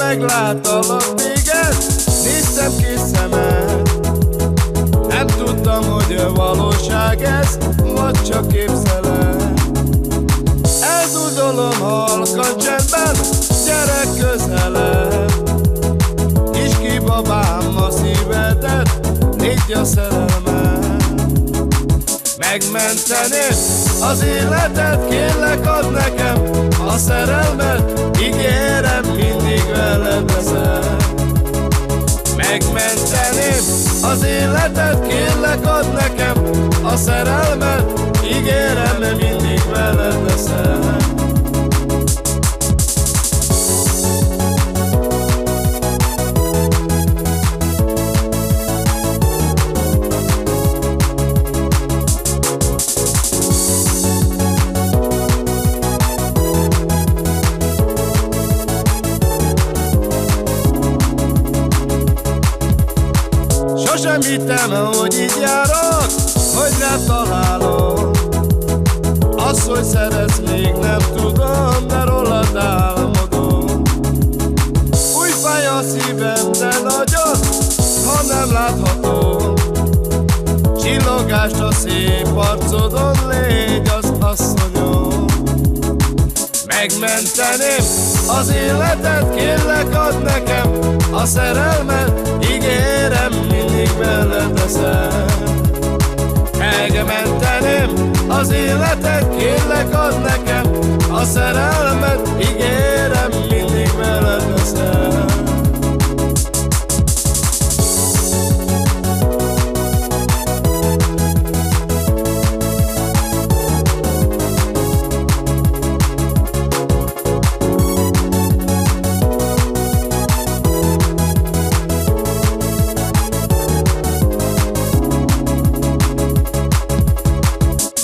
megláttalak téged, néztem kis szemed. Nem tudtam, hogy valóság ez, vagy csak képzelem. Eldudolom halkan csendben, gyere közelebb. Nyisd ki babám a szívedet, légy a szerelmem. Megmenteném az életet, kérlek add nekem a szerelmet, ígérem mindig veled leszek. Megmenteném az életet, kérlek add nekem a szerelmet, ígérem mindig veled leszek. Sosem hittem, hogy így járok, hogy rád találok. Azt, hogy szeretsz, még nem tudom, de rólad álmodom. Úgy fáj a szívem, de nagyon, ha nem láthatom. Csillogást a szép arcodon, légy az asszonyom. Megmenteném az életet, kérlek add nekem a szerelmet, ígérem mindig veled leszek. Megmenteném az életet, kérlek add nekem a szerelmet, ígérem mindig veled leszek.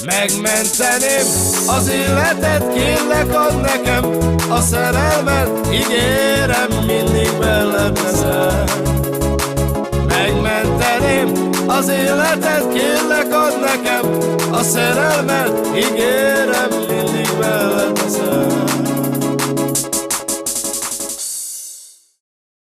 Megmenteném az életet, kérlek add nekem a szerelmet, ígérem mindig veled leszek. Megmenteném az életet, kérlek add nekem a szerelmet, ígérem mindig veled leszek.